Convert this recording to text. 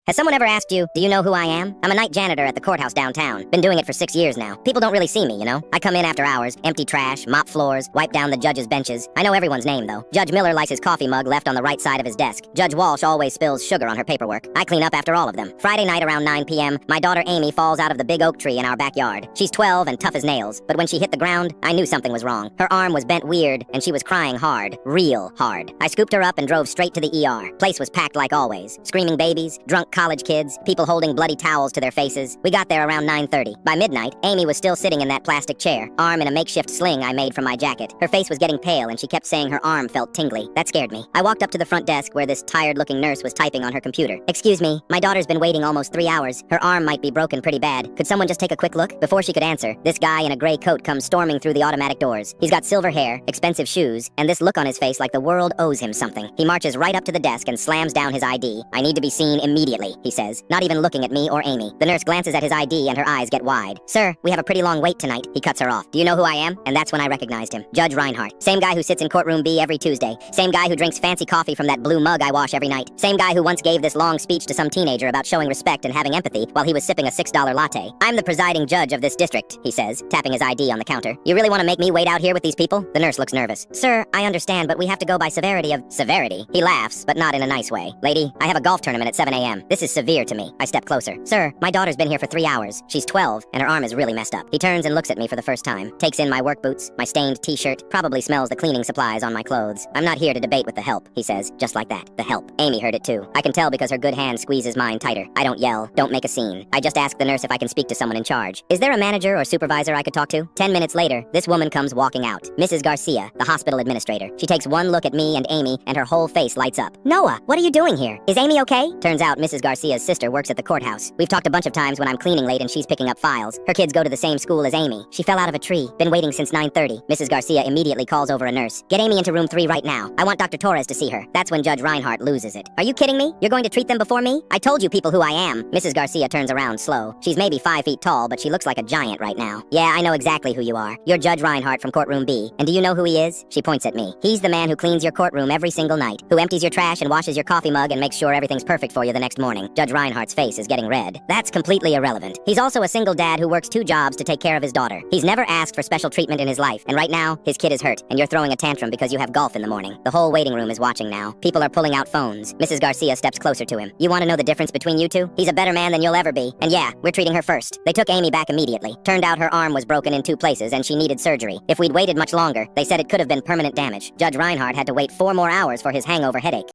Has someone ever asked you, do you know who I am? I'm a night janitor at the courthouse downtown. Been doing it for 6 years now. People don't really see me, you know? I come in after hours, empty trash, mop floors, wipe down the judge's benches. I know everyone's name, though. Judge Miller likes his coffee mug left on the right side of his desk. Judge Walsh always spills sugar on her paperwork. I clean up after all of them. Friday night around 9 p.m., my daughter Amy falls out of the big oak tree in our backyard. She's 12 and tough as nails, but when she hit the ground, I knew something was wrong. Her arm was bent weird, and she was crying hard. Real hard. I scooped her up and drove straight to the ER. Place was packed like always. Screaming babies, drunk college kids, people holding bloody towels to their faces. We got there around 9:30. By midnight, Amy was still sitting in that plastic chair, arm in a makeshift sling I made from my jacket. Her face was getting pale and she kept saying her arm felt tingly. That scared me. I walked up to the front desk where this tired-looking nurse was typing on her computer. "Excuse me, my daughter's been waiting almost 3 hours. Her arm might be broken pretty bad. Could someone just take a quick look?" Before she could answer, this guy in a gray coat comes storming through the automatic doors. He's got silver hair, expensive shoes, and this look on his face like the world owes him something. He marches right up to the desk and slams down his ID. "I need to be seen immediately," he says, not even looking at me or Amy. The nurse glances at his ID and her eyes get wide. "Sir, we have a pretty long wait tonight." He cuts her off. "Do you know who I am?" And that's when I recognized him. Judge Reinhardt. Same guy who sits in courtroom B every Tuesday. Same guy who drinks fancy coffee from that blue mug I wash every night. Same guy who once gave this long speech to some teenager about showing respect and having empathy while he was sipping a $6 latte. "I'm the presiding judge of this district," he says, tapping his ID on the counter. "You really want to make me wait out here with these people?" The nurse looks nervous. "Sir, I understand, but we have to go by severity of..." "Severity?" He laughs, but not in a nice way. "Lady, I have a golf tournament at 7 a.m. This is severe to me." I step closer. "Sir, my daughter's been here for 3 hours. She's 12, and her arm is really messed up." He turns and looks at me for the first time, takes in my work boots, my stained t-shirt, probably smells the cleaning supplies on my clothes. "I'm not here to debate with the help," he says, just like that. The help. Amy heard it too. I can tell because her good hand squeezes mine tighter. I don't yell, don't make a scene. I just ask the nurse if I can speak to someone in charge. "Is there a manager or supervisor I could talk to?" 10 minutes later, this woman comes walking out. Mrs. Garcia, the hospital administrator. She takes one look at me and Amy, and her whole face lights up. "Noah, what are you doing here? Is Amy okay?" Turns out Mrs. Garcia's sister works at the courthouse. We've talked a bunch of times when I'm cleaning late and she's picking up files. Her kids go to the same school as Amy. She fell out of a tree. Been waiting since 9:30. Mrs. Garcia immediately calls over a nurse. "Get Amy into room 3 right now. I want Dr. Torres to see her." That's when Judge Reinhardt loses it. "Are you kidding me? You're going to treat them before me? I told you people who I am." Mrs. Garcia turns around slow. She's maybe 5 feet tall, but she looks like a giant right now. "Yeah, I know exactly who you are. You're Judge Reinhardt from courtroom B. And do you know who he is?" She points at me. "He's the man who cleans your courtroom every single night, who empties your trash and washes your coffee mug and makes sure everything's perfect for you the next morning." Judge Reinhardt's face is getting red. That's completely irrelevant. He's also a single dad who works 2 jobs to take care of his daughter. He's never asked for special treatment in his life, and right now, his kid is hurt, and you're throwing a tantrum because you have golf in the morning. The whole waiting room is watching now. People are pulling out phones. Mrs. Garcia steps closer to him. "You want to know the difference between you two? He's a better man than you'll ever be. And yeah, we're treating her first." They took Amy back immediately. Turned out her arm was broken in 2 places and she needed surgery. If we'd waited much longer, they said it could have been permanent damage. Judge Reinhardt had to wait 4 more hours for his hangover headache.